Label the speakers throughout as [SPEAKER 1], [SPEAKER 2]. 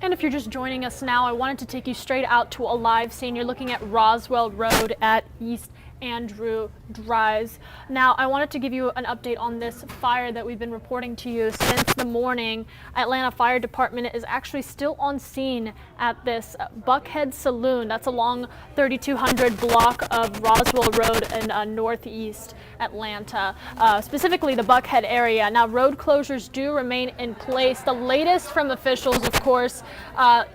[SPEAKER 1] And if you're just joining us now, I wanted to take you straight out to a live scene. You're looking at Roswell Road at East Andrew Drive. Now, I wanted to give you an update on this fire that we've been reporting to you since the morning. Atlanta Fire Department is actually still on scene at this Buckhead Saloon. That's along 3200 block of Roswell Road in northeast Atlanta, specifically the Buckhead area. Now, road closures do remain in place. The latest from officials, of course,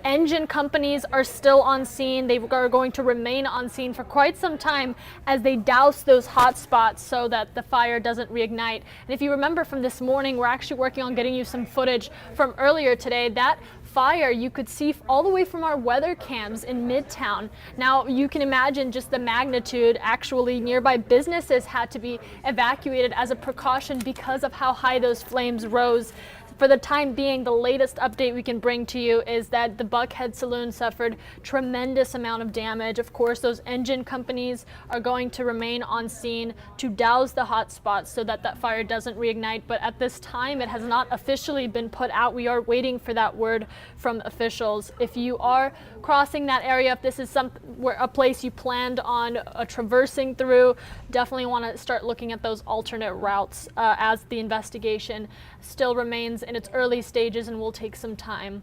[SPEAKER 1] engine companies are still on scene. They are going to remain on scene for quite some time as they douse those hot spots so that the fire doesn't reignite. And if you remember from this morning, we're actually working on getting you some footage from earlier today. That fire you could see all the way from our weather cams in Midtown. Now you can imagine just the magnitude. Actually, nearby businesses had to be evacuated as a precaution because of how high those flames rose. For the time being, the latest update we can bring to you is that the Buckhead Saloon suffered tremendous amount of damage. Of course, those engine companies are going to remain on scene to douse the hot spots so that that fire doesn't reignite. But at this time, it has not officially been put out. We are waiting for that word from officials. If you are crossing that area, if this is a place you planned on traversing through, definitely want to start looking at those alternate routes as the investigation still remains in its early stages and will take some time.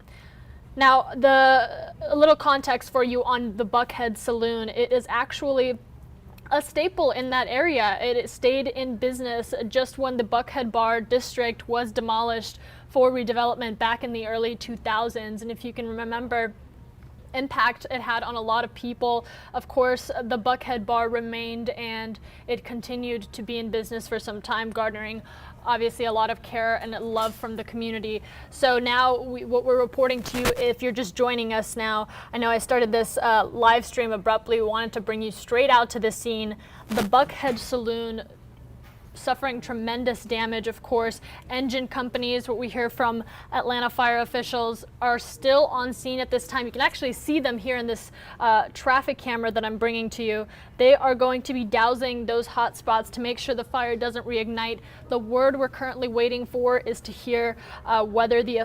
[SPEAKER 1] Now, a little context for you on the Buckhead Saloon. It is actually a staple in that area. It stayed in business just when the Buckhead Bar District was demolished for redevelopment back in the early 2000s. And if you can remember, impact it had on a lot of people. Of course, the Buckhead Bar remained and it continued to be in business for some time, garnering obviously a lot of care and love from the community. So now what we're reporting to you, if you're just joining us now, I know I started this live stream abruptly, wanted to bring you straight out to the scene. The Buckhead Saloon suffering tremendous damage, of course. Engine companies, what we hear from Atlanta fire officials, are still on scene at this time. You can actually see them here in this traffic camera that I'm bringing to you. They are going to be dousing those hot spots to make sure the fire doesn't reignite. The word we're currently waiting for is to hear whether the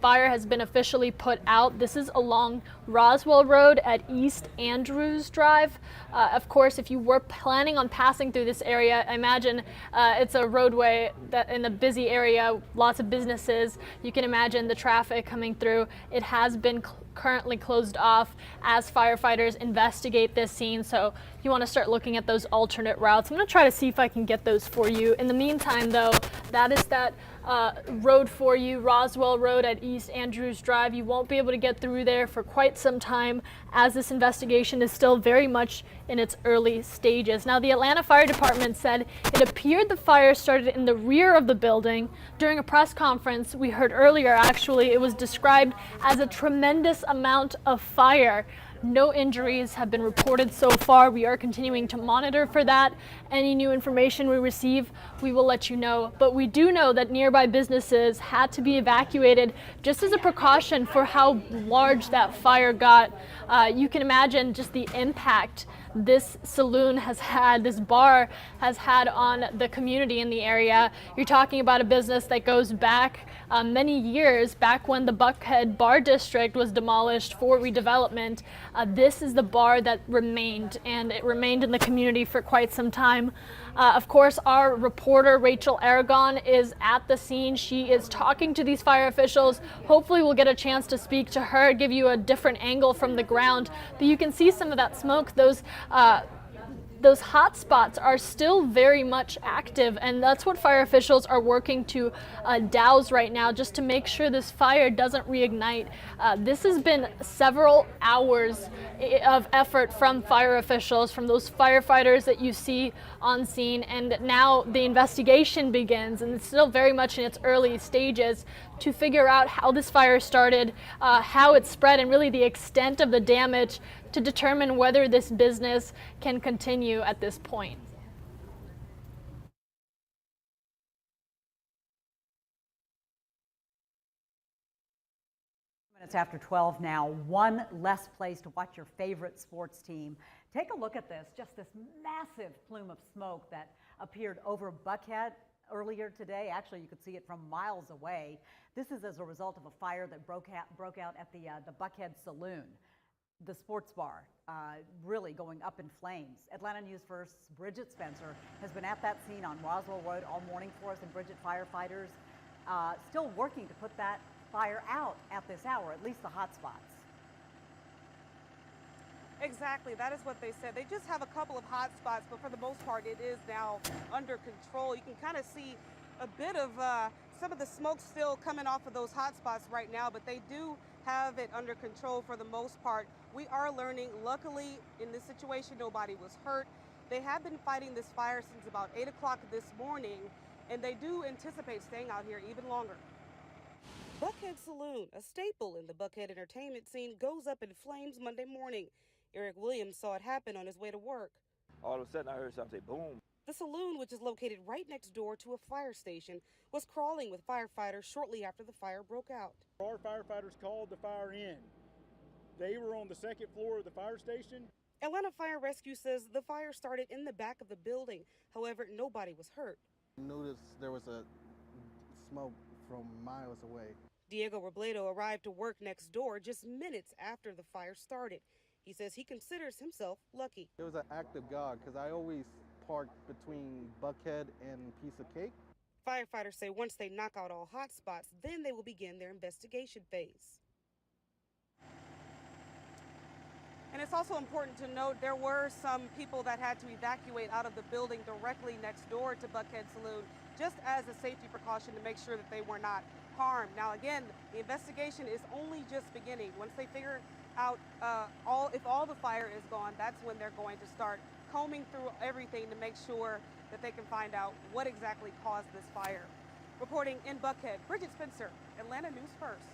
[SPEAKER 1] fire has been officially put out. This is along Roswell Road at East Andrews Drive. Of course, if you were planning on passing through this area, I imagine it's a roadway that in a busy area, lots of businesses. You can imagine the traffic coming through. It has been currently closed off as firefighters investigate this scene. So you want to start looking at those alternate routes. I'm going to try to see if I can get those for you. In the meantime, though, that is that road for you, Roswell Road at East Andrews Drive. You won't be able to get through there for quite some time as this investigation is still very much in its early stages. Now, the Atlanta Fire Department said it appeared the fire started in the rear of the building. During a press conference we heard earlier, actually, it was described as a tremendous amount of fire. No injuries have been reported so far. We are continuing to monitor for that. Any new information we receive, we will let you know. But we do know that nearby businesses had to be evacuated just as a precaution for how large that fire got. You can imagine just the impact this saloon has had, this bar has had on the community in the area. You're talking about a business that goes back many years, back when the Buckhead Bar District was demolished for redevelopment. This is the bar that remained, and it remained in the community for quite some time. Of course, our reporter, Rachel Aragon, is at the scene. She is talking to these fire officials. Hopefully we'll get a chance to speak to her, give you a different angle from the ground. But you can see some of that smoke. Those hot spots are still very much active, and that's what fire officials are working to douse right now, just to make sure this fire doesn't reignite. This has been several hours of effort from fire officials, from those firefighters that you see on scene, and now the investigation begins, and it's still very much in its early stages to figure out how this fire started, how it spread, and really the extent of the damage to determine whether this business can continue at this point.
[SPEAKER 2] Minutes after 12 now, one less place to watch your favorite sports team. Take a look at this, just this massive plume of smoke that appeared over Buckhead earlier today. Actually, you could see it from miles away. This is as a result of a fire that broke out at the Buckhead Saloon, the sports bar, really going up in flames. Atlanta News First's Bridget Spencer has been at that scene on Roswell Road all morning for us, and Bridget, firefighters still working to put that fire out at this hour, at least the hot spots.
[SPEAKER 3] Exactly, that is what they said. They just have a couple of hot spots, but for the most part, it is now under control. You can kind of see a bit of some of the smoke still coming off of those hot spots right now, but they do have it under control for the most part. We are learning, luckily, in this situation, nobody was hurt. They have been fighting this fire since about 8 o'clock this morning, and they do anticipate staying out here even longer. Buckhead Saloon, a staple in the Buckhead entertainment scene, goes up in flames Monday morning. Eric Williams saw it happen on his way to work.
[SPEAKER 4] All of a sudden I heard something say boom.
[SPEAKER 3] The saloon, which is located right next door to a fire station, was crawling with firefighters shortly after the fire broke out.
[SPEAKER 5] Our firefighters called the fire in. They were on the second floor of the fire station.
[SPEAKER 3] Atlanta Fire Rescue says the fire started in the back of the building. However, nobody was hurt.
[SPEAKER 6] I noticed there was a smoke from miles away.
[SPEAKER 3] Diego Robledo arrived to work next door just minutes after the fire started. He says he considers himself lucky.
[SPEAKER 6] It was an act of God because I always park between Buckhead and Piece of Cake.
[SPEAKER 3] Firefighters say once they knock out all hot spots, then they will begin their investigation phase. And it's also important to note there were some people that had to evacuate out of the building directly next door to Buckhead Saloon, just as a safety precaution to make sure that they were not harmed. Now again, the investigation is only just beginning. Once they figure out if all the fire is gone, that's when they're going to start combing through everything to make sure that they can find out what exactly caused this fire. Reporting in Buckhead, Bridget Spencer, Atlanta News First.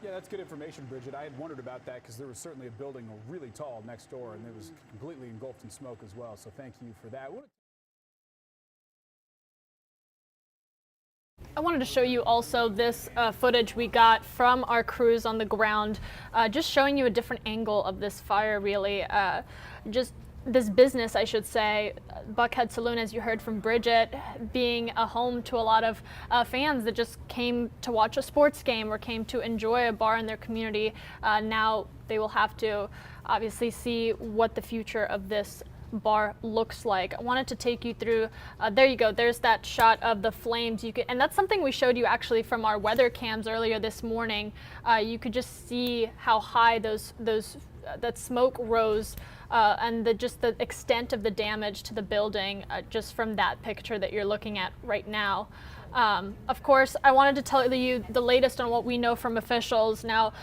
[SPEAKER 7] Yeah, that's good information, Bridget. I had wondered about that because there was certainly a building really tall next door, and it was completely engulfed in smoke as well. So thank you for that.
[SPEAKER 1] I wanted to show you also this footage we got from our crews on the ground, just showing you a different angle of this fire, really. Just this business, I should say, Buckhead Saloon, as you heard from Bridget, being a home to a lot of fans that just came to watch a sports game or came to enjoy a bar in their community. Now they will have to obviously see what the future of this bar looks like. I wanted to take you through, there you go, there's that shot of the flames. And that's something we showed you actually from our weather cams earlier this morning. You could just see how high that smoke rose, and just the extent of the damage to the building just from that picture that you're looking at right now. Of course, I wanted to tell you the latest on what we know from officials. Now,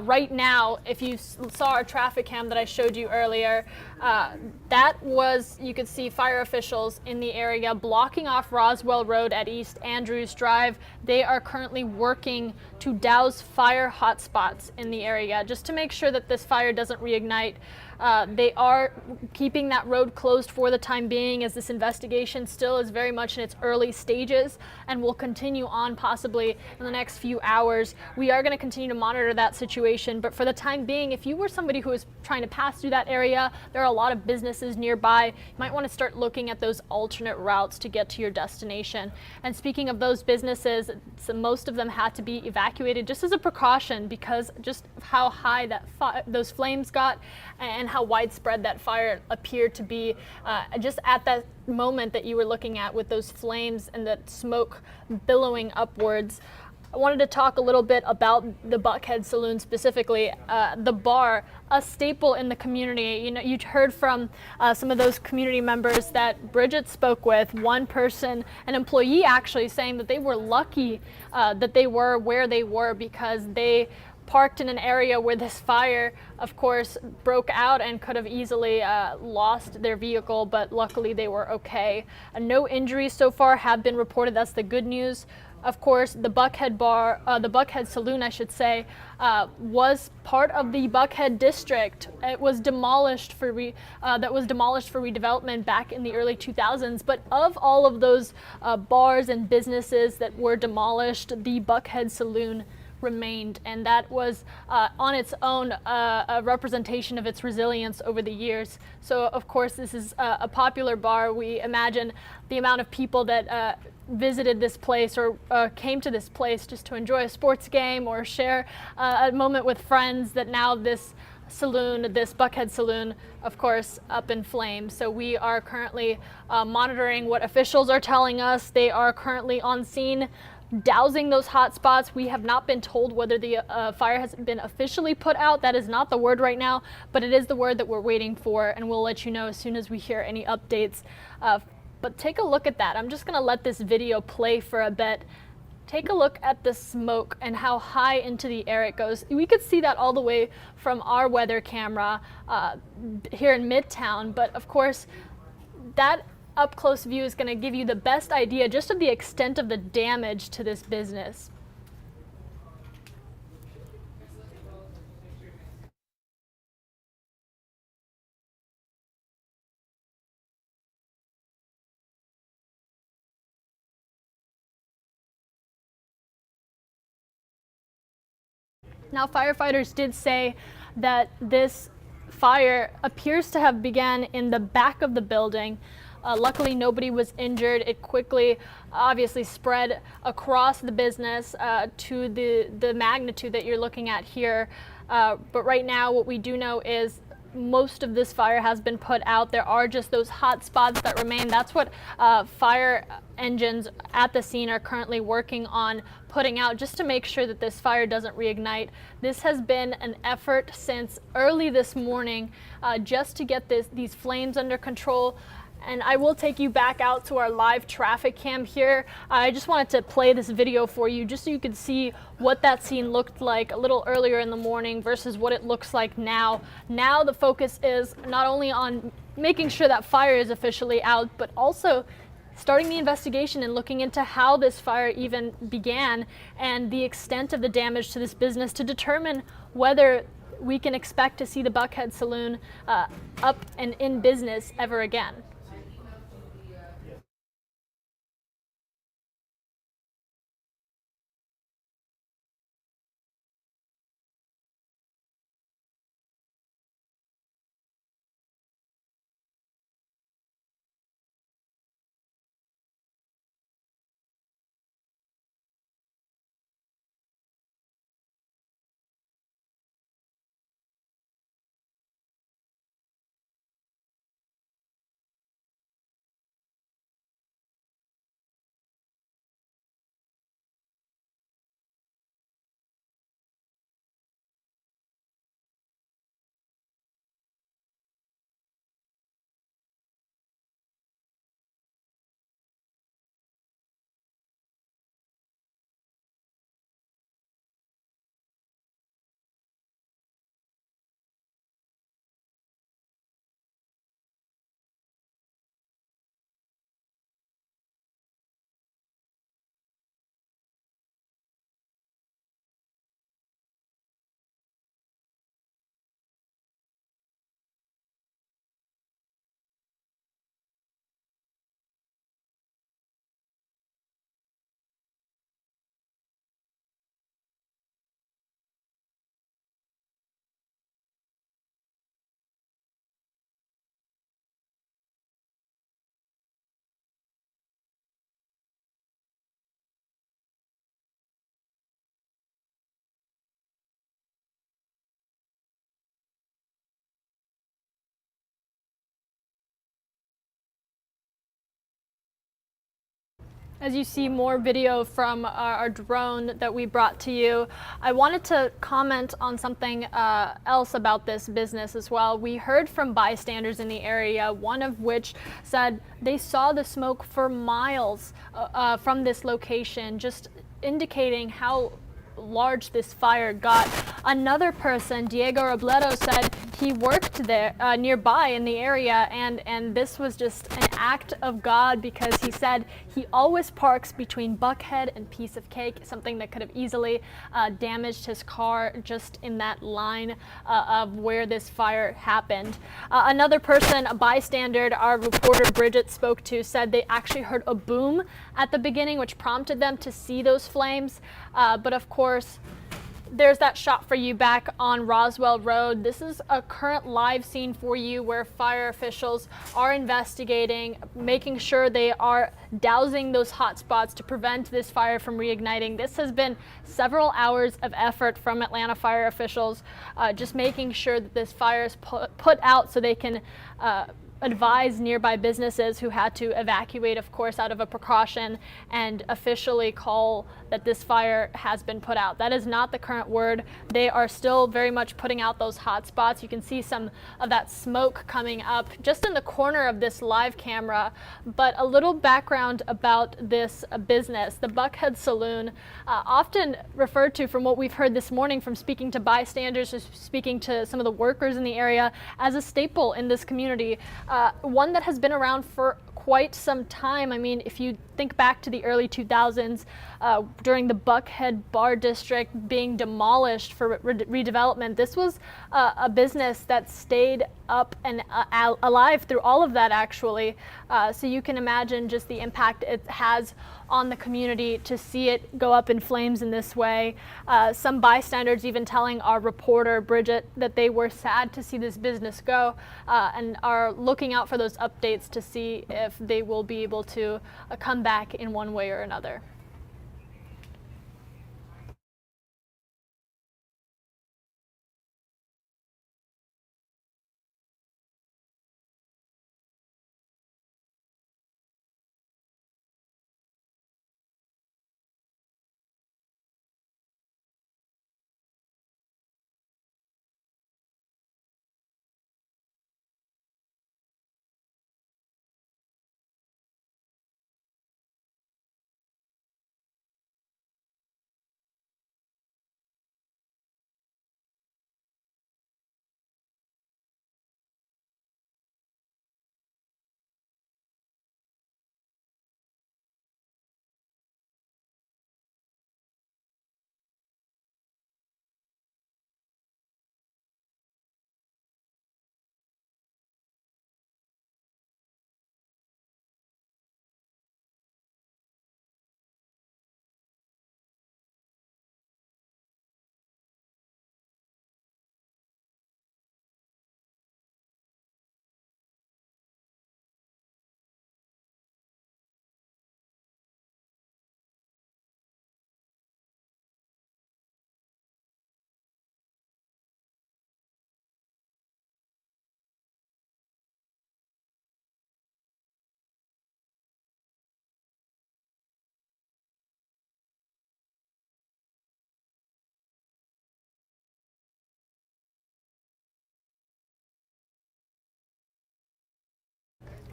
[SPEAKER 1] right now, if you saw our traffic cam that I showed you earlier, you could see fire officials in the area blocking off Roswell Road at East Andrews Drive. They are currently working to douse fire hotspots in the area just to make sure that this fire doesn't reignite. They are keeping that road closed for the time being, as this investigation still is very much in its early stages and will continue on possibly in the next few hours. We are going to continue to monitor that situation, but for the time being, if you were somebody who is trying to pass through that area, there are a lot of businesses nearby. You might want to start looking at those alternate routes to get to your destination. And speaking of those businesses, most of them had to be evacuated just as a precaution because just of how high those flames got and how widespread that fire appeared to be just at that moment that you were looking at with those flames and that smoke billowing upwards. I wanted to talk a little bit about the Buckhead Saloon specifically, the bar, a staple in the community. You know, you heard from some of those community members that Bridget spoke with, one person, an employee actually, saying that they were lucky that they were where they were because they parked in an area where this fire, of course, broke out and could have easily lost their vehicle, but luckily they were okay. No injuries so far have been reported. That's the good news. Of course, the Buckhead Saloon, I should say, was part of the Buckhead district. It was demolished for redevelopment back in the early 2000s. But of all of those bars and businesses that were demolished, the Buckhead Saloon remained, and that was on its own a representation of its resilience over the years. So of course this is a popular bar. We imagine the amount of people that visited this place or came to this place just to enjoy a sports game or share a moment with friends, that now this saloon, this Buckhead Saloon, of course, up in flames. So we are currently monitoring what officials are telling us. They are currently on scene dousing those hot spots. We have not been told whether the fire has been officially put out. That is not the word right now, but it is the word that we're waiting for, and we'll let you know as soon as we hear any updates. But take a look at that. I'm just going to let this video play for a bit. Take a look at the smoke and how high into the air it goes. We could see that all the way from our weather camera here in Midtown, but of course, that up-close view is going to give you the best idea just of the extent of the damage to this business. Now, firefighters did say that this fire appears to have begun in the back of the building. Luckily, nobody was injured. It quickly, obviously, spread across the business to the magnitude that you're looking at here. But right now, what we do know is most of this fire has been put out. There are just those hot spots that remain. That's what fire engines at the scene are currently working on putting out, just to make sure that this fire doesn't reignite. This has been an effort since early this morning just to get these flames under control. And I will take you back out to our live traffic cam here. I just wanted to play this video for you just so you could see what that scene looked like a little earlier in the morning versus what it looks like now. Now the focus is not only on making sure that fire is officially out, but also starting the investigation and looking into how this fire even began and the extent of the damage to this business to determine whether we can expect to see the Buckhead Saloon up and in business ever again. As you see more video from our drone that we brought to you, I wanted to comment on something else about this business as well. We heard from bystanders in the area, one of which said they saw the smoke for miles from this location, just indicating how large this fire got. Another person, Diego Robledo, said he worked there nearby in the area, and this was just an act of God, because he said he always parks between Buckhead and Piece of Cake, something that could have easily damaged his car just in that line of where this fire happened. Another person, a bystander, our reporter Bridget spoke to, said they actually heard a boom at the beginning, which prompted them to see those flames. But of course, there's that shot for you back on Roswell Road. This is a current live scene for you where fire officials are investigating, making sure they are dousing those hot spots to prevent this fire from reigniting. This has been several hours of effort from Atlanta fire officials, just making sure that this fire is put out so they can advise nearby businesses who had to evacuate, of course, out of a precaution, and officially call that this fire has been put out. That is not the current word. They are still very much putting out those hot spots. You can see some of that smoke coming up just in the corner of this live camera. But a little background about this business, the Buckhead Saloon, often referred to, from what we've heard this morning from speaking to bystanders or speaking to some of the workers in the area, as a staple in this community. One that has been around for quite some time. I mean, if you think back to the early 2000s, during the Buckhead Bar District being demolished for redevelopment, this was a business that stayed up and alive through all of that, actually. So you can imagine just the impact it has on the community to see it go up in flames in this way. Some bystanders even telling our reporter, Bridget, that they were sad to see this business go, and are looking out for those updates to see if they will be able to come back in one way or another.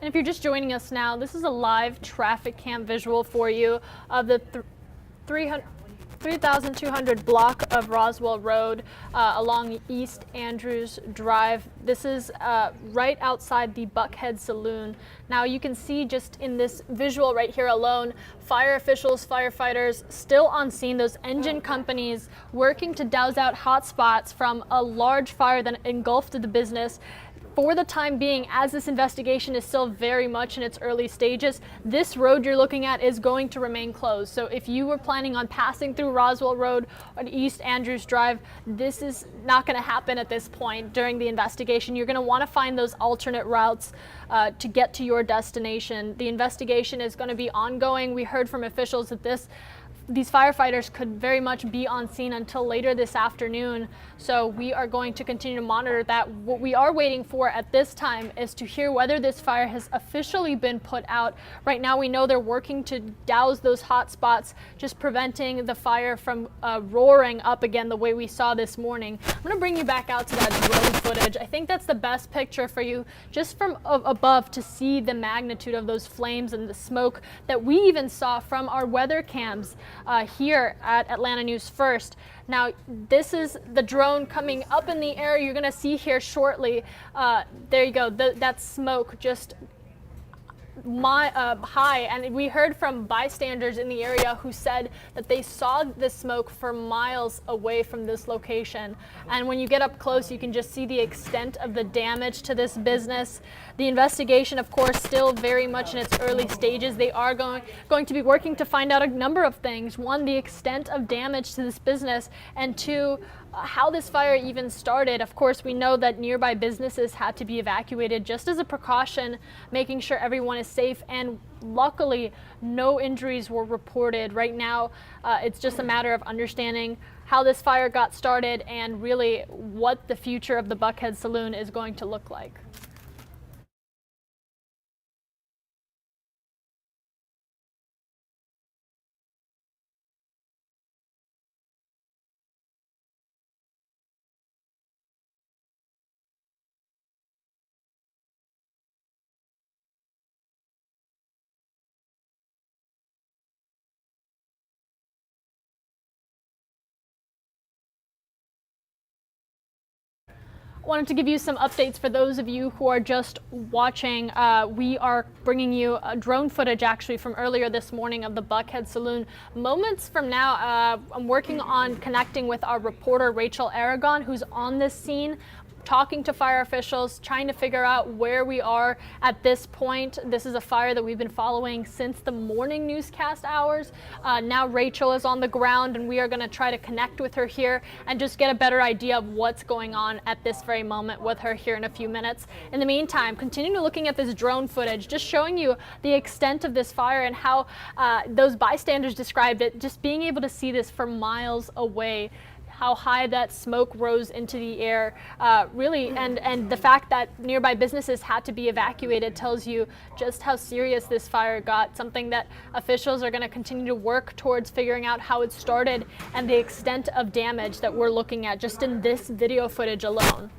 [SPEAKER 1] And if you're just joining us now, this is a live traffic cam visual for you of the 3,200 block of Roswell Road along East Andrews Drive. This is right outside the Buckhead Saloon. Now you can see just in this visual right here alone, fire officials, firefighters still on scene, those engine companies working to douse out hot spots from a large fire that engulfed the business. For the time being, as this investigation is still very much in its early stages, this road you're looking at is going to remain closed. So if you were planning on passing through Roswell Road on East Andrews Drive, this is not going to happen at this point during the investigation. You're going to want to find those alternate routes to get to your destination. The investigation is going to be ongoing. We heard from officials that these firefighters could very much be on scene until later this afternoon. So we are going to continue to monitor that. What we are waiting for at this time is to hear whether this fire has officially been put out. Right now we know they're working to douse those hot spots, just preventing the fire from roaring up again the way we saw this morning. I'm going to bring you back out to that drone footage. I think that's the best picture for you, just from above, to see the magnitude of those flames and the smoke that we even saw from our weather cams here at Atlanta News First. Now, this is the drone coming up in the air. You're going to see here shortly. There you go. That smoke just high, and we heard from bystanders in the area who said that they saw the smoke for miles away from this location. And when you get up close, you can just see the extent of the damage to this business. The investigation, of course, still very much in its early stages. They are going to be working to find out a number of things. One, the extent of damage to this business, and two, how this fire even started. Of course, we know that nearby businesses had to be evacuated just as a precaution, making sure everyone is safe, and luckily no injuries were reported. Right now, it's just a matter of understanding how this fire got started and really what the future of the Buckhead Saloon is going to look like. Wanted to give you some updates for those of you who are just watching. We are bringing you drone footage actually from earlier this morning of the Buckhead Saloon. Moments from now, I'm working on connecting with our reporter Rachel Aragon, who's on this scene, talking to fire officials, trying to figure out where we are at this point. This is a fire that we've been following since the morning newscast hours. Now Rachel is on the ground, and we are going to try to connect with her here and just get a better idea of what's going on at this very moment with her here in a few minutes. In the meantime, continue looking at this drone footage, just showing you the extent of this fire and how those bystanders described it, just being able to see this from miles away. How high that smoke rose into the air, really, and the fact that nearby businesses had to be evacuated tells you just how serious this fire got, something that officials are going to continue to work towards figuring out how it started and the extent of damage that we're looking at just in this video footage alone.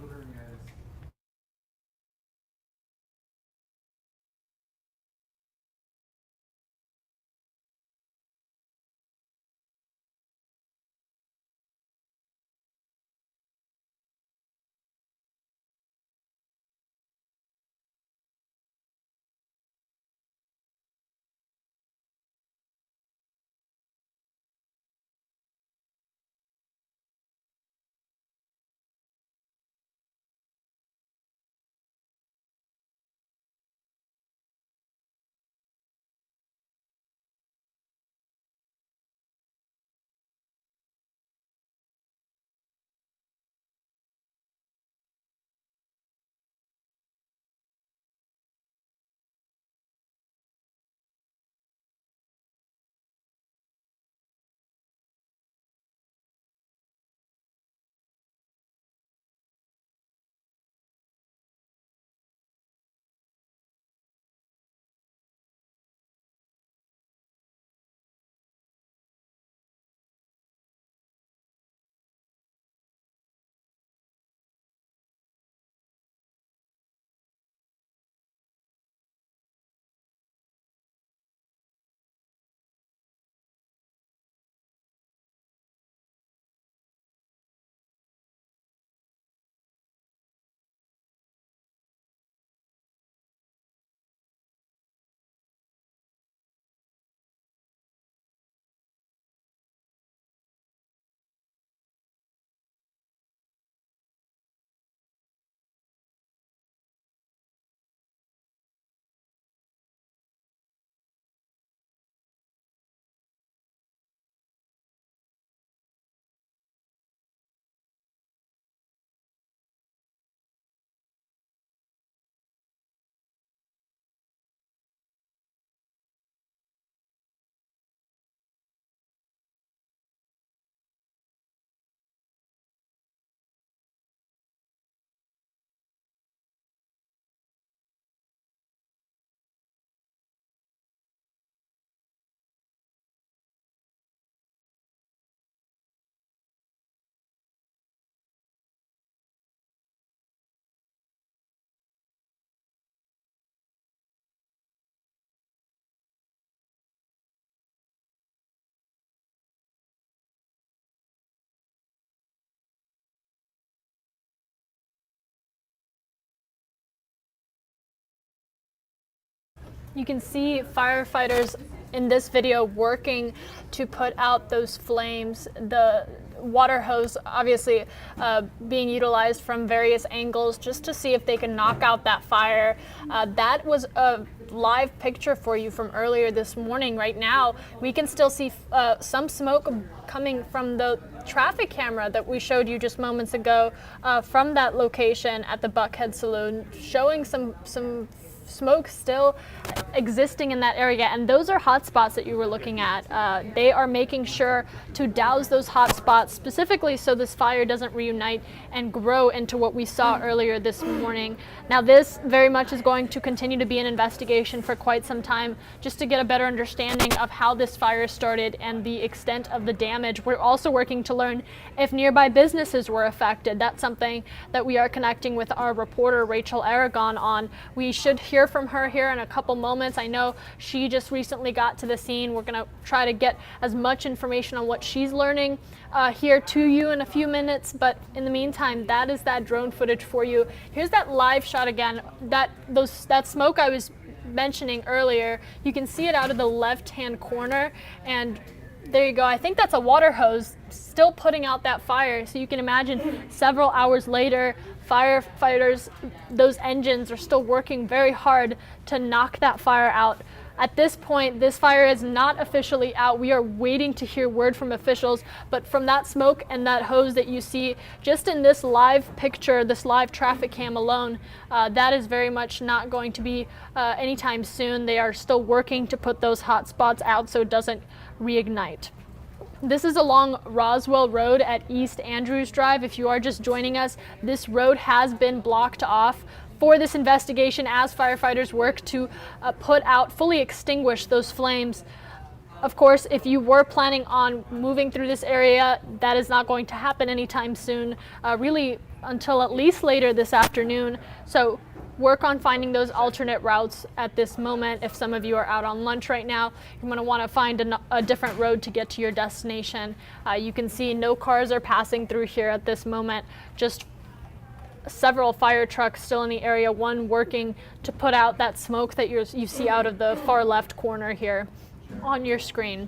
[SPEAKER 1] You can see firefighters in this video working to put out those flames. The water hose obviously being utilized from various angles just to see if they can knock out that fire. That was a live picture for you from earlier this morning. Right now we can still see some smoke coming from the traffic camera that we showed you just moments ago from that location at the Buckhead Saloon, showing some smoke still existing in that area, and those are hot spots that you were looking at. They are making sure to douse those hot spots specifically so this fire doesn't reunite and grow into what we saw earlier this morning. Now this very much is going to continue to be an investigation for quite some time, just to get a better understanding of how this fire started and the extent of the damage. We're also working to learn if nearby businesses were affected. That's something that we are connecting with our reporter Rachel Aragon on. We should hear from her here in a couple moments. I know she just recently got to the scene. We're going to try to get as much information on what she's learning here to you in a few minutes, but in the meantime, that is that drone footage for you. Here's that live shot again. That smoke I was mentioning earlier, you can see it out of the left-hand corner, and there you go. I think that's a water hose still putting out that fire. So you can imagine several hours later, firefighters, those engines are still working very hard to knock that fire out. At this point, this fire is not officially out. We are waiting to hear word from officials, but from that smoke and that hose that you see just in this live picture, this live traffic cam alone, that is very much not going to be anytime soon. They are still working to put those hot spots out so it doesn't reignite. This is along Roswell Road at East Andrews Drive. If you are just joining us, this road has been blocked off for this investigation as firefighters work to fully extinguish those flames. Of course, if you were planning on moving through this area, that is not going to happen anytime soon, really until at least later this afternoon. So work on finding those alternate routes at this moment. If some of you are out on lunch right now, you're going to want to find a different road to get to your destination. You can see no cars are passing through here at this moment, just several fire trucks still in the area, one working to put out that smoke that you see out of the far left corner here on your screen.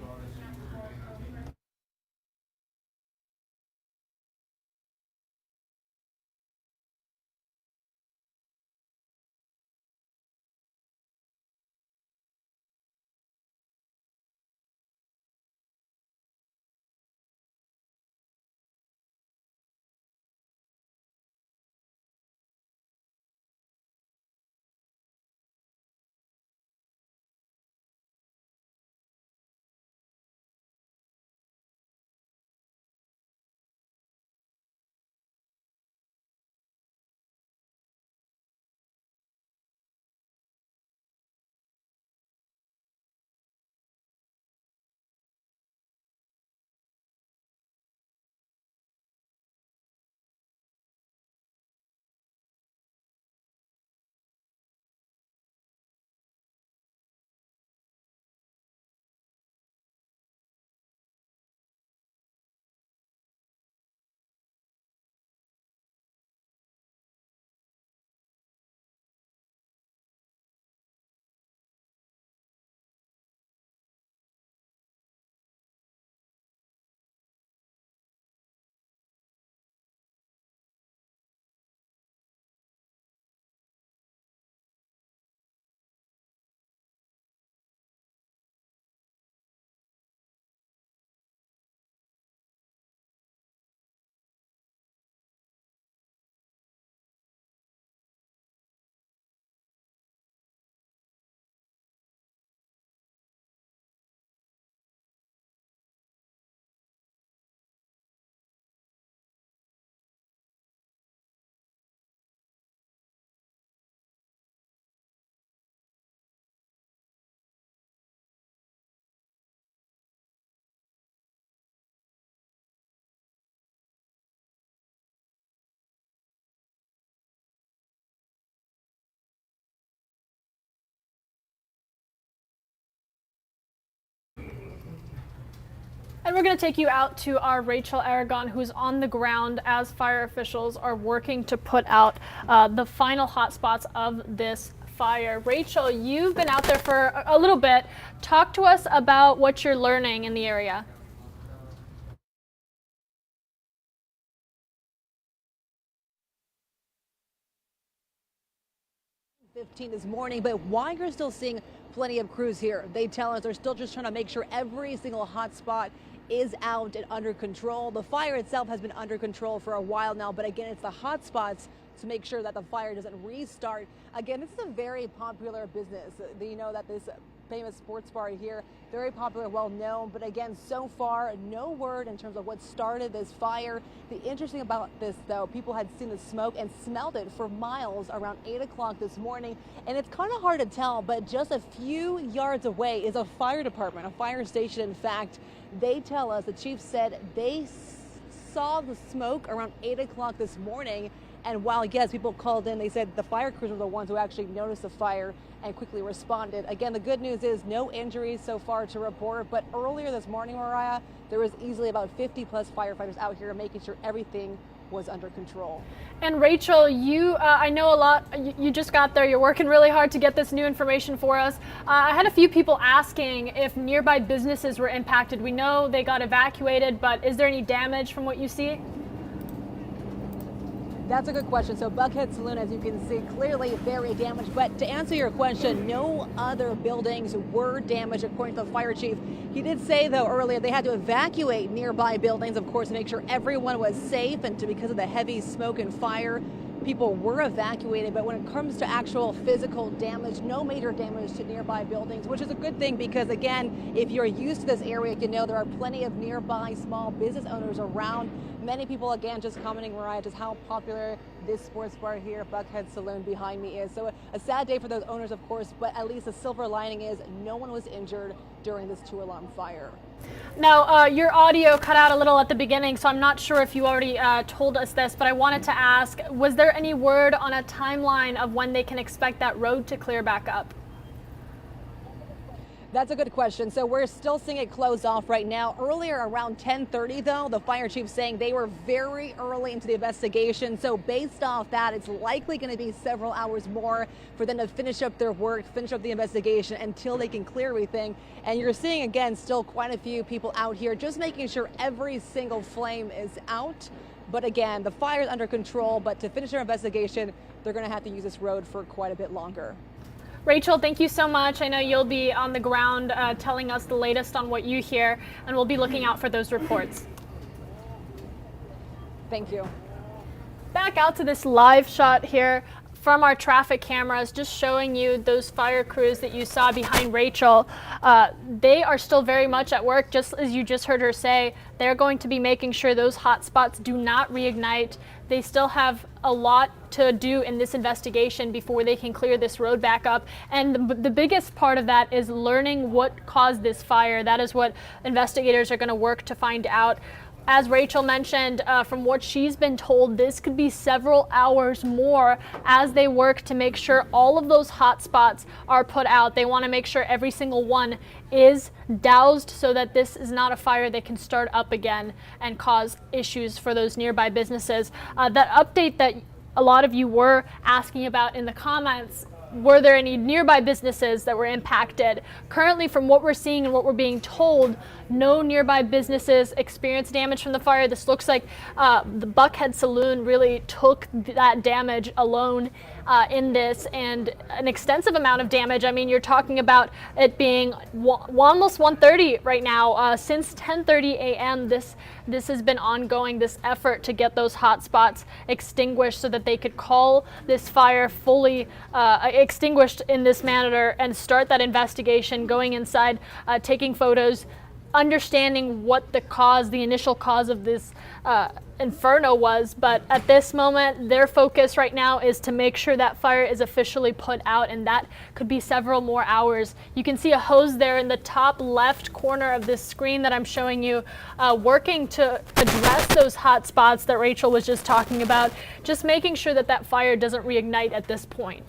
[SPEAKER 1] And we're going to take you out to our Rachel Aragon, who's on the ground as fire officials are working to put out the final hotspots of this fire. Rachel, you've been out there for a little bit. Talk to us about what you're learning in the area.
[SPEAKER 8] 15 this morning, but why you're still seeing plenty of crews here? They tell us they're still just trying to make sure every single hot spot is out and under control. The fire itself has been under control for a while now, but again, it's the hot spots to make sure that the fire doesn't restart. Again, this is a very popular business. You know that this famous sports bar here, very popular, well known, but again, so far, no word in terms of what started this fire. The interesting about this, though, people had seen the smoke and smelled it for miles around 8 o'clock this morning, and it's kind of hard to tell, but just a few yards away is a fire department, a fire station. In fact, they tell us, the chief said they saw the smoke around 8 o'clock this morning. And while, yes, people called in, they said the fire crews were the ones who actually noticed the fire and quickly responded. Again, the good news is no injuries so far to report. But earlier this morning, Mariah, there was easily about 50 plus firefighters out here making sure everything was under control. And
[SPEAKER 1] Rachel, I know a lot, you just got there, you're working really hard to get this new information for us. I had a few people asking if nearby businesses were impacted. We know they got evacuated, but is there any damage from what you see?
[SPEAKER 8] That's a good question. So Buckhead Saloon, as you can see, clearly very damaged. But to answer your question, no other buildings were damaged, according to the fire chief. He did say, though, earlier they had to evacuate nearby buildings, of course, to make sure everyone was safe. And because of the heavy smoke and fire, people were evacuated. But when it comes to actual physical damage, no major damage to nearby buildings, which is a good thing because, again, if you're used to this area, you know there are plenty of nearby small business owners around. Many people, again, just commenting, Mariah, just how popular this sports bar here, Buckhead Saloon, behind me is. So a sad day for those owners, of course, but at least the silver lining is no one was injured during this 2-alarm fire.
[SPEAKER 1] Now, your audio cut out a little at the beginning, so I'm not sure if you already told us this, but I wanted to ask, was there any word on a timeline of when they can expect that road to clear back up?
[SPEAKER 8] That's a good question. So we're still seeing it close off right now. Earlier around 10:30, though, the fire chief saying they were very early into the investigation. So based off that, it's likely going to be several hours more for them to finish up their work, finish up the investigation until they can clear everything. And you're seeing, again, still quite a few people out here just making sure every single flame is out. But again, the fire is under control. But to finish their investigation, they're going to have to use this road for quite a bit longer.
[SPEAKER 1] Rachel, thank you so much. I know you'll be on the ground telling us the latest on what you hear, and we'll be looking out for those reports.
[SPEAKER 8] Thank you.
[SPEAKER 1] Back out to this live shot here from our traffic cameras, just showing you those fire crews that you saw behind Rachel. They are still very much at work, just as you just heard her say. They're going to be making sure those hot spots do not reignite. They still have a lot to do in this investigation before they can clear this road back up. And the biggest part of that is learning what caused this fire. That is what investigators are going to work to find out. As Rachel mentioned, from what she's been told, this could be several hours more as they work to make sure all of those hot spots are put out. They want to make sure every single one is doused so that this is not a fire that can start up again and cause issues for those nearby businesses. That update that a lot of you were asking about in the comments, were there any nearby businesses that were impacted? Currently, from what we're seeing and what we're being told, no nearby businesses experienced damage from the fire. This looks like the Buckhead Saloon really took that damage alone in this, and an extensive amount of damage. I mean, you're talking about it being almost 1:30 right now. Since 10:30 a.m., this has been ongoing, this effort to get those hot spots extinguished so that they could call this fire fully extinguished in this manner and start that investigation, going inside, taking photos, understanding what the initial cause of this inferno was. But at this moment, their focus right now is to make sure that fire is officially put out, and that could be several more hours. You can see a hose there in the top left corner of this screen that I'm showing you, working to address those hot spots that Rachel was just talking about, just making sure that that fire doesn't reignite at this point.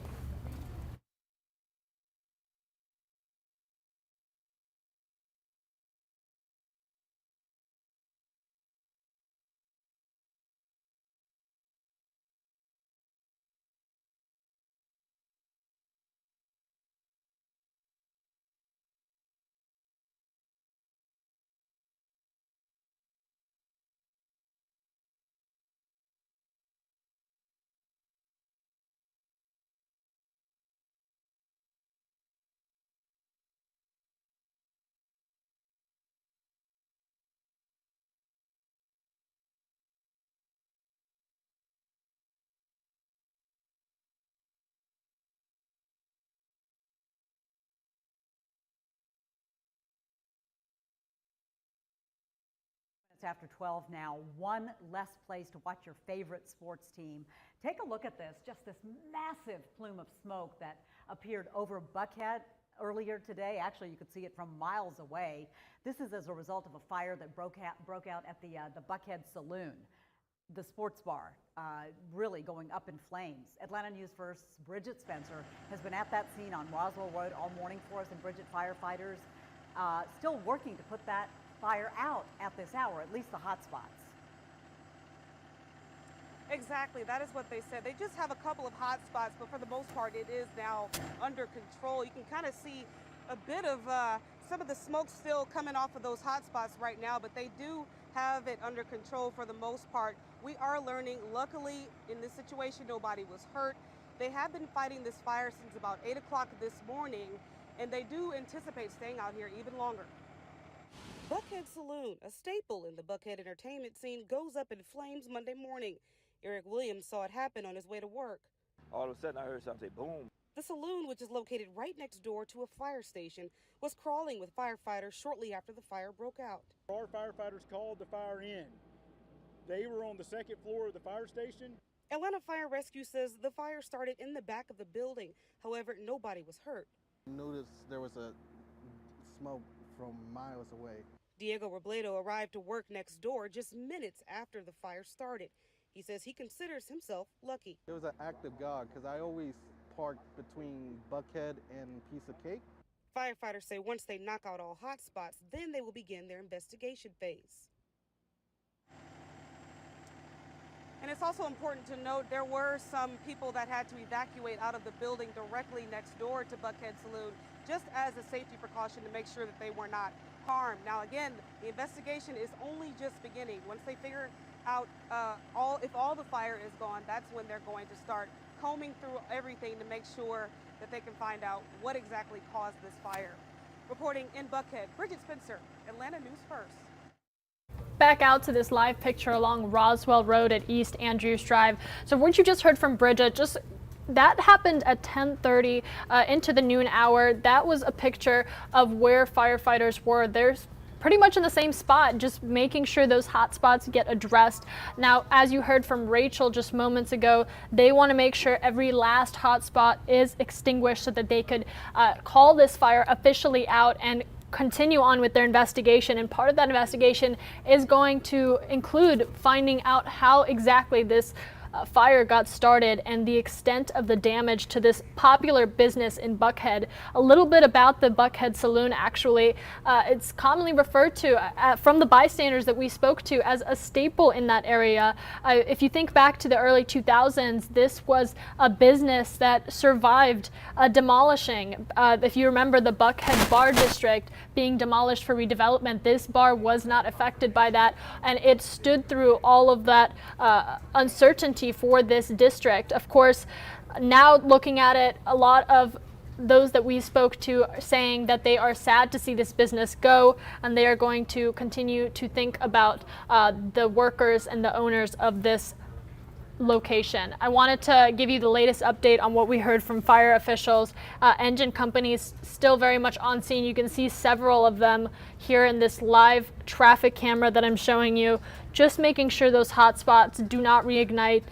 [SPEAKER 2] It's after 12 now. One less place to watch your favorite sports team. Take a look at this, just this massive plume of smoke that appeared over Buckhead earlier today. Actually, you could see it from miles away. This is as a result of a fire that broke out at the Buckhead Saloon, the sports bar, really going up in flames. Atlanta News First's Bridget Spencer has been at that scene on Roswell Road all morning for us, and Bridget, firefighters still working to put that fire out at this hour, at least the hot spots.
[SPEAKER 3] Exactly, that is what they said. They just have a couple of hot spots, but for the most part, it is now under control. You can kind of see a bit of some of the smoke still coming off of those hot spots right now, but they do have it under control for the most part. We are learning, luckily, in this situation, nobody was hurt. They have been fighting this fire since about 8 o'clock this morning, and they do anticipate staying out here even longer. Buckhead Saloon, a staple in the Buckhead entertainment scene, goes up in flames Monday morning. Eric Williams saw it happen on his way to work.
[SPEAKER 4] All of a sudden, I heard something say, boom.
[SPEAKER 3] The saloon, which is located right next door to a fire station, was crawling with firefighters shortly after the fire broke out.
[SPEAKER 5] Our firefighters called the fire in. They were on the second floor of the fire station.
[SPEAKER 3] Atlanta Fire Rescue says the fire started in the back of the building. However, nobody was hurt.
[SPEAKER 6] I noticed there was a smoke from miles away.
[SPEAKER 3] Diego Robledo arrived to work next door just minutes after the fire started. He says he considers himself lucky.
[SPEAKER 6] It was an act of God because I always park between Buckhead and Piece of Cake.
[SPEAKER 3] Firefighters say once they knock out all hot spots, then they will begin their investigation phase. And it's also important to note there were some people that had to evacuate out of the building directly next door to Buckhead Saloon, just as a safety precaution to make sure that they were not harmed. Now again, the investigation is only just beginning. Once they figure out if all the fire is gone, that's when they're going to start combing through everything to make sure that they can find out what exactly caused this fire. Reporting in Buckhead, Bridget Spencer, Atlanta News First.
[SPEAKER 1] Back out to this live picture along Roswell Road at East Andrews Drive. So what you just heard from Bridget, that happened at 10:30 into the noon hour. That was a picture of where firefighters were. There's pretty much in the same spot, just making sure those hot spots get addressed. Now, as you heard from Rachel just moments ago, they want to make sure every last hot spot is extinguished so that they could call this fire officially out and continue on with their investigation. And part of that investigation is going to include finding out how exactly this fire got started and the extent of the damage to this popular business in Buckhead. A little bit about the Buckhead Saloon, actually. It's commonly referred to from the bystanders that we spoke to as a staple in that area. If you think back to the early 2000s, this was a business that survived demolishing. If you remember the Buckhead Bar District being demolished for redevelopment, this bar was not affected by that, and it stood through all of that uncertainty for this district. Of course, now looking at it, a lot of those that we spoke to are saying that they are sad to see this business go, and they are going to continue to think about the workers and the owners of this location. I wanted to give you the latest update on what we heard from fire officials. Engine companies still very much on scene. You can see several of them here in this live traffic camera that I'm showing you, just making sure those hot spots do not reignite.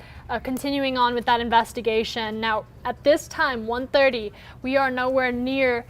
[SPEAKER 1] Continuing on with that investigation. Now, at this time, 1:30, we are nowhere near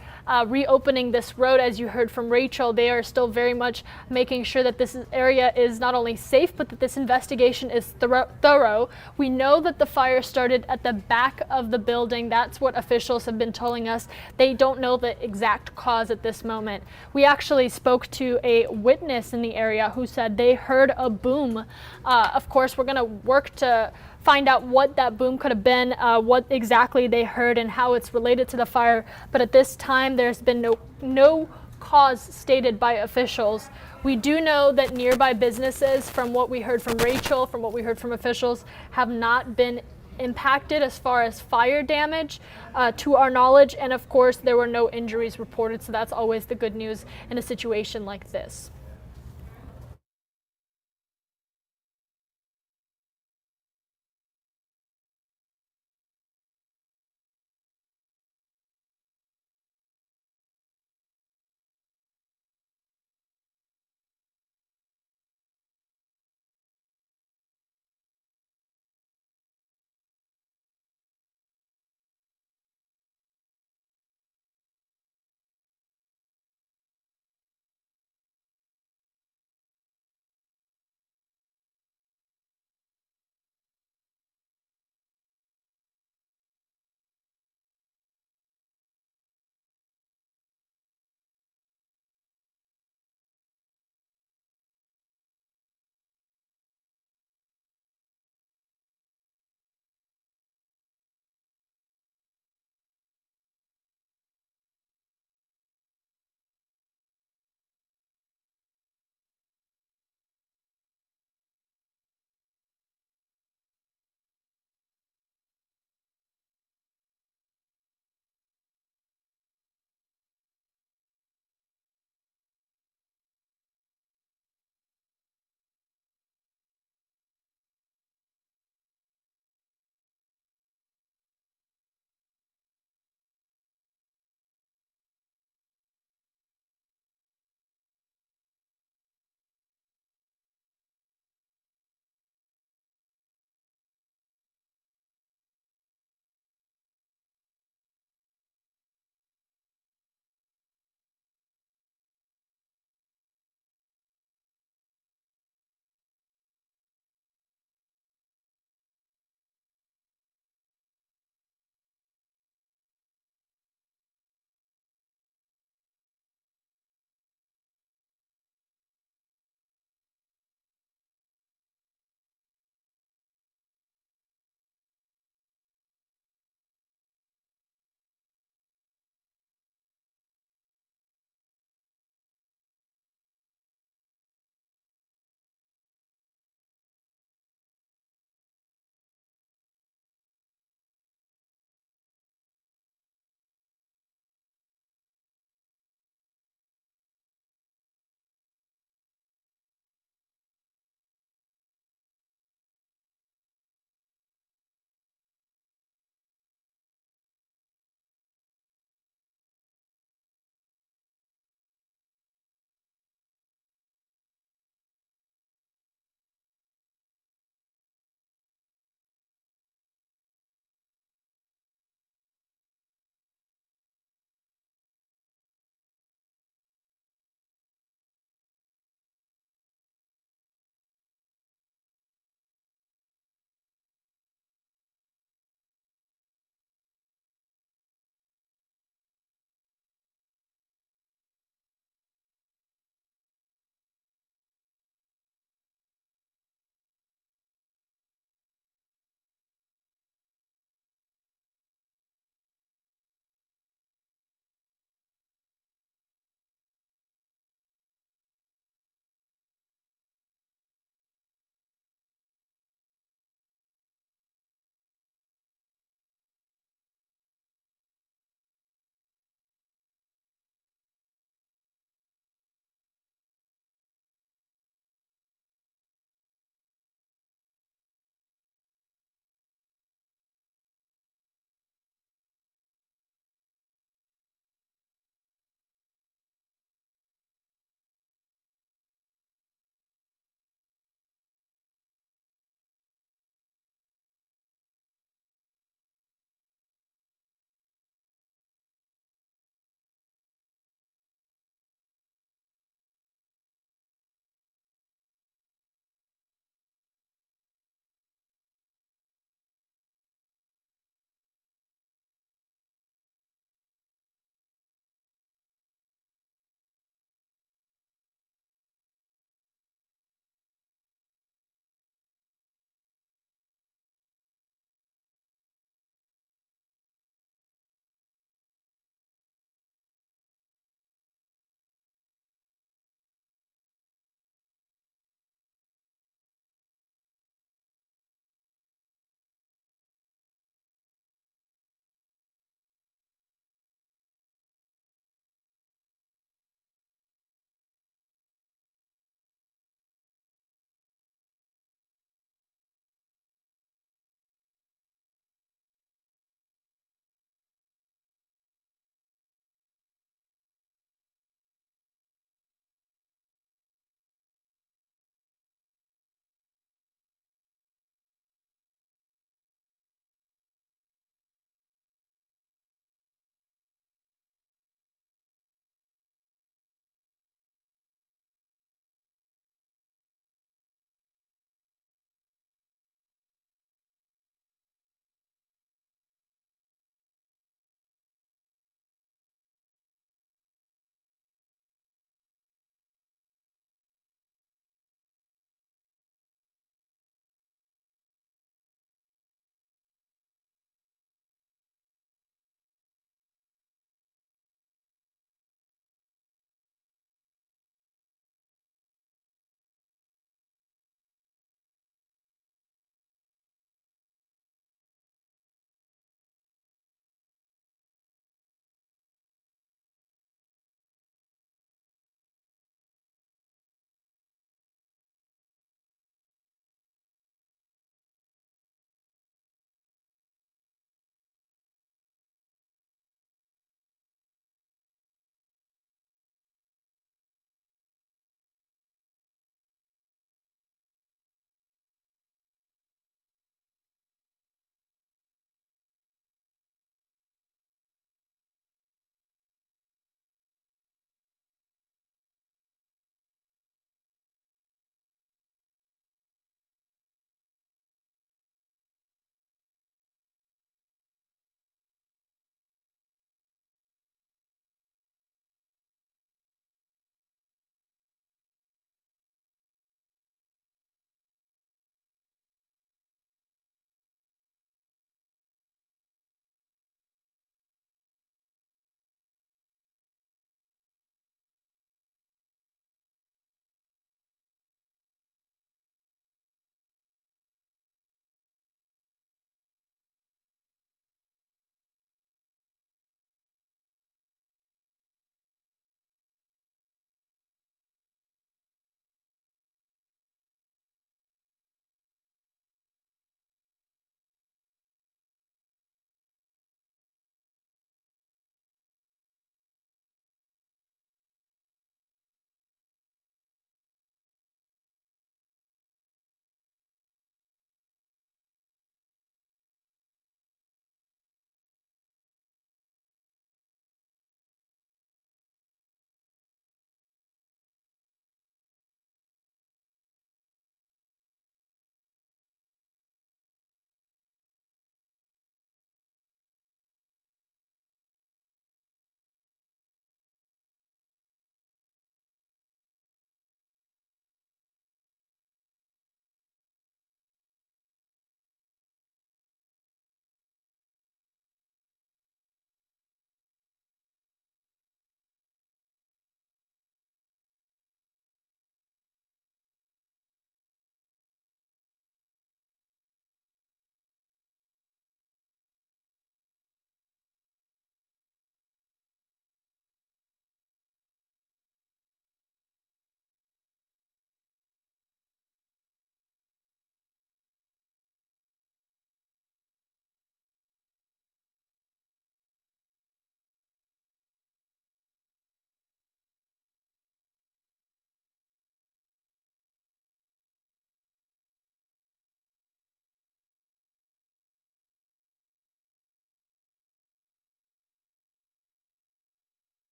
[SPEAKER 1] reopening this road. As you heard from Rachel, they are still very much making sure that this area is not only safe, but that this investigation is thorough. We know that the fire started at the back of the building. That's what officials have been telling us. They don't know the exact cause at this moment. We actually spoke to a witness in the area who said they heard a boom. Of course, we're going to work to find out what that boom could have been, what exactly they heard and how it's related to the fire. But at this time, there's been no cause stated by officials. We do know that nearby businesses, from what we heard from Rachel, from what we heard from officials, have not been impacted as far as fire damage to our knowledge. And of course, there were no injuries reported. So that's always the good news in a situation like this.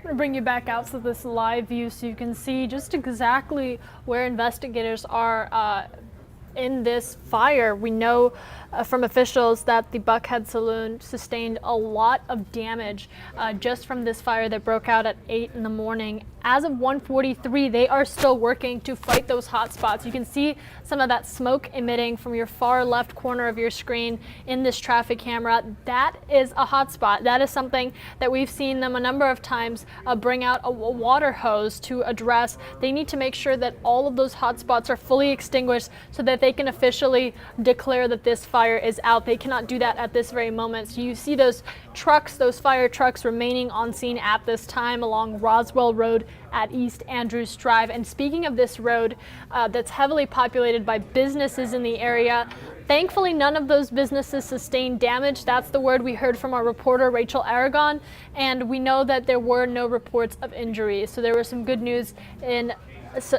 [SPEAKER 1] I'm going to bring you back out to this live view so you can see just exactly where investigators are in this fire. We know from officials that the Buckhead Saloon sustained a lot of damage just from this fire that broke out at 8 in the morning. As of 1:43, they are still working to fight those hot spots. You can see some of that smoke emitting from your far left corner of your screen in this traffic camera. That is a hot spot. That is something that we've seen them a number of times bring out a water hose to address. They need to make sure that all of those hot spots are fully extinguished so that they can officially declare that this fire is out. They cannot do that at this very moment. So you see those trucks, those fire trucks remaining on scene at this time along Roswell Road at East Andrews Drive. And speaking of this road that's heavily populated by businesses in the area, thankfully none of those businesses sustained damage. That's the word we heard from our reporter Rachel Aragon, and we know that there were no reports of injuries. So there was some good news in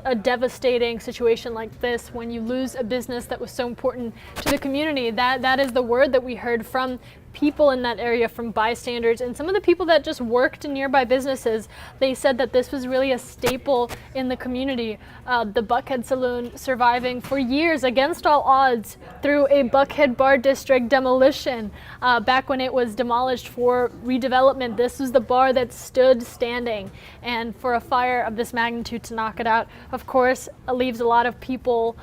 [SPEAKER 1] a devastating situation like this when you lose a business that was so important to the community. That is the word that we heard from people in that area, from bystanders and some of the people that just worked in nearby businesses. They said that this was really a staple in the community. The Buckhead Saloon surviving for years against all odds through a Buckhead Bar District demolition. Back when it was demolished for redevelopment, this was the bar that stood standing. And for a fire of this magnitude to knock it out, of course, leaves a lot of people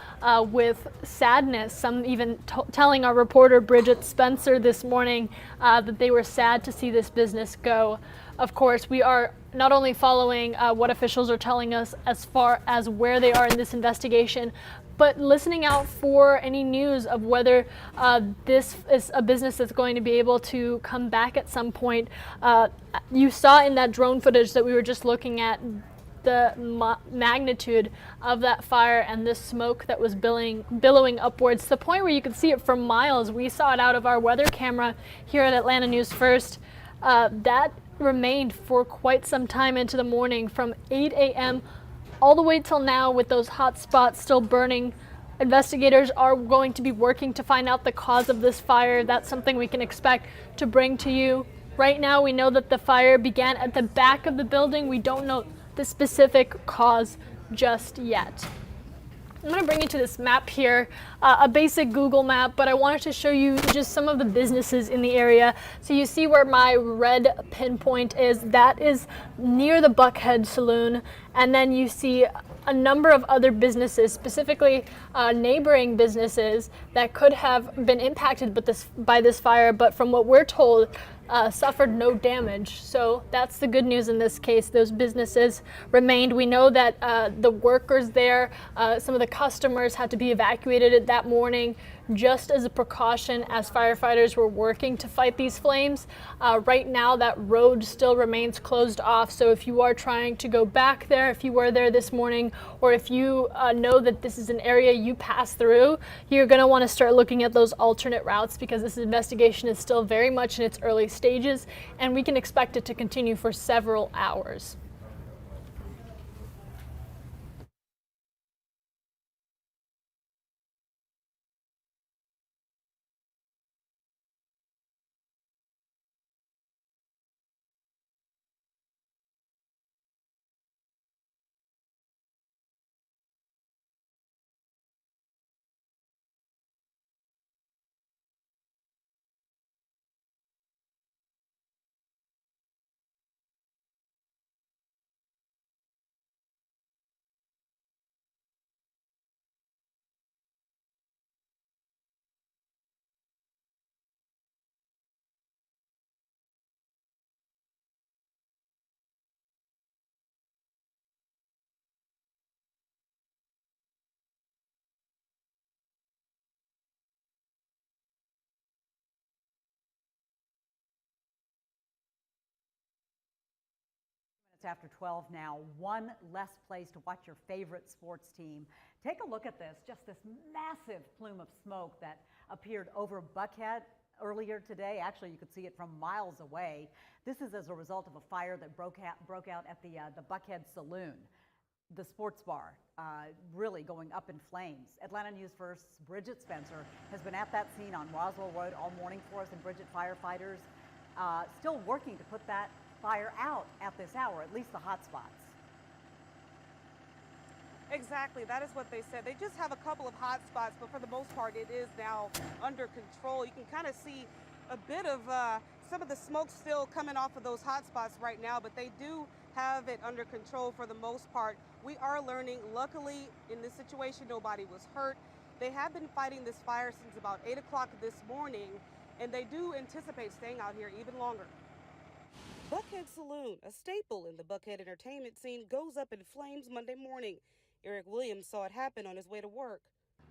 [SPEAKER 1] with sadness. Some even telling our reporter Bridget Spencer this morning that they were sad to see this business go. Of course, we are not only following what officials are telling us as far as where they are in this investigation, but listening out for any news of whether this is a business that's going to be able to come back at some point. You saw in that drone footage that we were just looking at the magnitude of that fire and the smoke that was billowing upwards to the point where you could see it from miles. We saw it out of our weather camera here at Atlanta News First. That remained for quite some time into the morning, from 8 a.m. all the way till now, with those hot spots still burning. Investigators are going to be working to find out the cause of this fire. That's something we can expect to bring to you. Right now, we know that the fire began at the back of the building. We don't know the specific cause just yet. I'm going to bring you to this map here, a basic Google map, but I wanted to show you just some of the businesses in the area. So you see where my red pinpoint is, that is near the Buckhead Saloon, and then you see a number of other businesses, specifically neighboring businesses that could have been impacted by this fire, but from what we're told, suffered no damage. So that's the good news in this case. Those businesses remained. We know that the workers there, some of the customers had to be evacuated that morning just as a precaution as firefighters were working to fight these flames. Right now that road still remains closed off, so if you are trying to go back there, if you were there this morning, or if you know that this is an area you pass through, you're going to want to start looking at those alternate routes, because this investigation is still very much in its early stages and we can expect it to continue for several hours.
[SPEAKER 2] It's after 12 now. One less place to watch your favorite sports team. Take a look at this, just this massive plume of smoke that appeared over Buckhead earlier today. Actually, you could see it from miles away. This is as a result of a fire that broke out at the Buckhead Saloon, the sports bar, really going up in flames. Atlanta News First's Bridget Spencer has been at that scene on Roswell Road all morning for us. And Bridget, firefighters still working to put that fire out at this hour, at least the hot spots.
[SPEAKER 3] Exactly, that is what they said. They just have a couple of hot spots, but for the most part, it is now under control. You can kind of see a bit of some of the smoke still coming off of those hot spots right now, but they do have it under control for the most part. We are learning, luckily, in this situation, nobody was hurt. They have been fighting this fire since about 8 o'clock this morning, and they do anticipate staying out here even longer. Buckhead Saloon, a staple in the Buckhead entertainment scene, goes up in flames Monday morning. Eric Williams saw it happen on his way to work.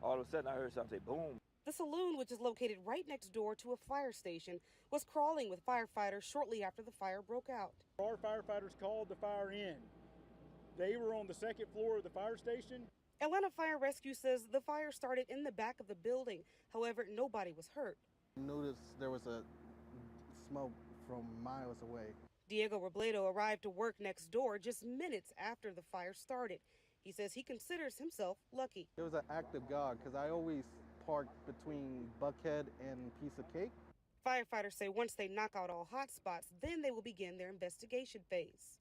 [SPEAKER 4] All of a sudden, I heard something say boom.
[SPEAKER 3] The saloon, which is located right next door to a fire station, was crawling with firefighters shortly after the fire broke out.
[SPEAKER 5] Our firefighters called the fire in. They were on the second floor of the fire station.
[SPEAKER 3] Atlanta Fire Rescue says the fire started in the back of the building. However, nobody was hurt.
[SPEAKER 6] I noticed there was a smoke from miles away.
[SPEAKER 3] Diego Robledo arrived to work next door just minutes after the fire started. He says he considers himself lucky.
[SPEAKER 6] It was an act of God because I always park between Buckhead and Piece of Cake.
[SPEAKER 3] Firefighters say once they knock out all hot spots, then they will begin their investigation phase.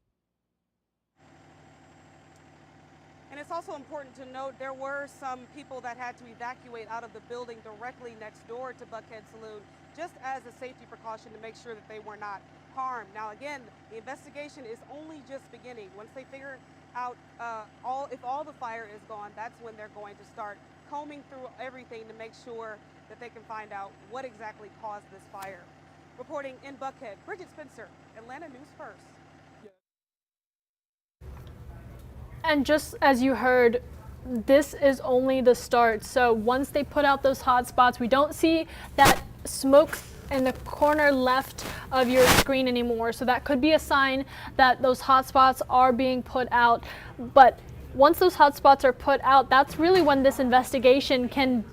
[SPEAKER 3] And it's also important to note there were some people that had to evacuate out of the building directly next door to Buckhead Saloon, just as a safety precaution to make sure that they were not harmed. Now again, the investigation is only just beginning. Once they figure out if all the fire is gone, that's when they're going to start combing through everything to make sure that they can find out what exactly caused this fire. Reporting in Buckhead, Bridget Spencer, Atlanta News First.
[SPEAKER 1] And just as you heard, this is only the start. So once they put out those hot spots, we don't see that smoke in the corner left of your screen anymore. So that could be a sign that those hot spots are being put out. But once those hot spots are put out, that's really when this investigation can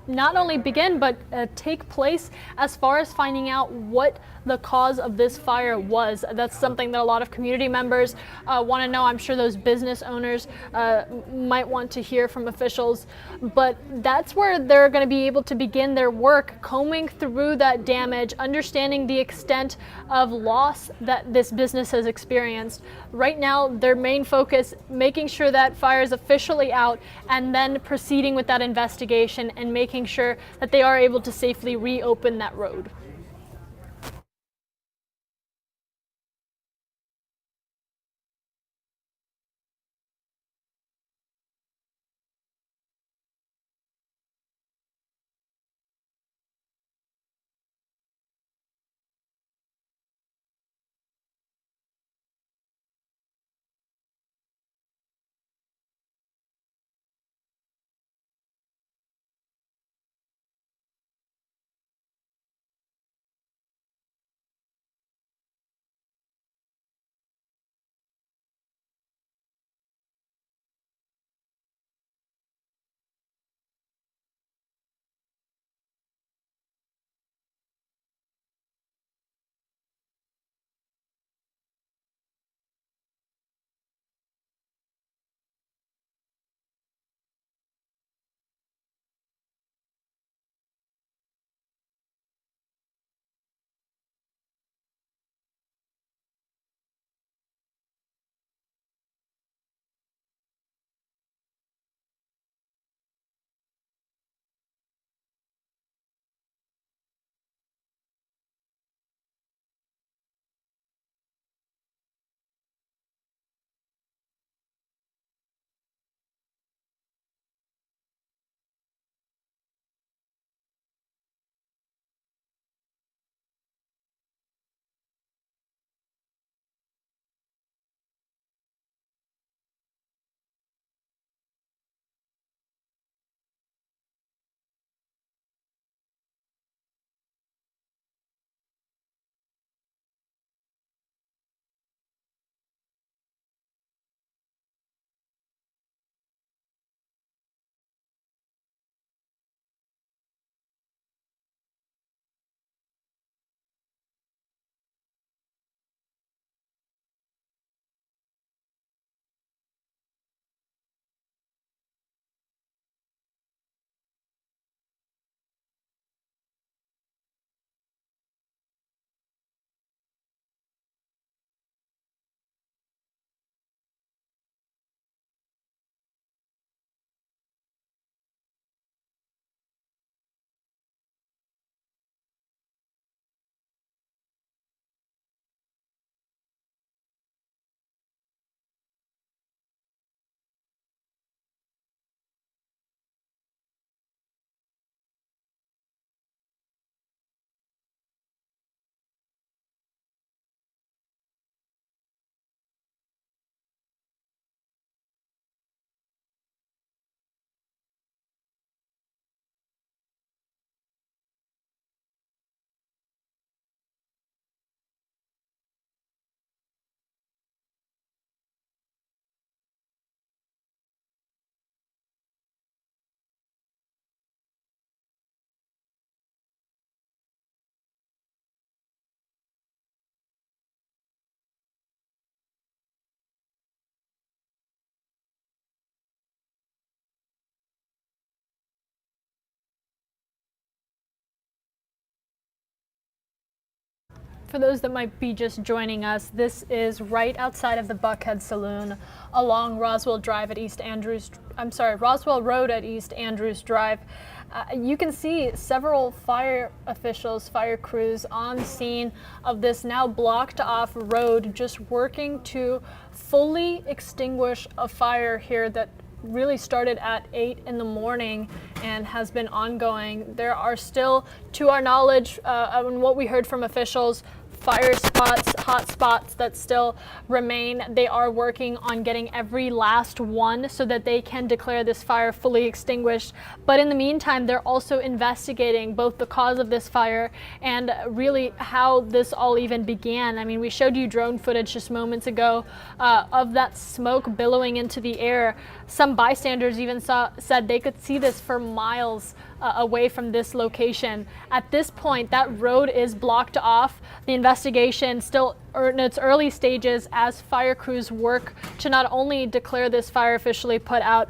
[SPEAKER 1] not only begin, but take place as far as finding out what the cause of this fire was. That's something that a lot of community members want to know. I'm sure those business owners might want to hear from officials, but that's where they're going to be able to begin their work, combing through that damage, understanding the extent of loss that this business has experienced. Right now, their main focus, making sure that fire is officially out, and then proceeding with that investigation and making sure that they are able to safely reopen that road. For those that might be just joining us, this is right outside of the Buckhead Saloon along Roswell Drive at Roswell Road at East Andrews Drive. You can see several fire officials, fire crews on scene of this now blocked off road, just working to fully extinguish a fire here that really started at 8 in the morning and has been ongoing. There are still, to our knowledge, and what we heard from officials, fire spots, hot spots that still remain. They are working on getting every last one so that they can declare this fire fully extinguished. But in the meantime, they're also investigating both the cause of this fire and really how this all even began. I mean, we showed you drone footage just moments ago of that smoke billowing into the air. Some bystanders even said they could see this for miles away from this location. At this point, that road is blocked off. The investigation still in its early stages as fire crews work to not only declare this fire officially put out,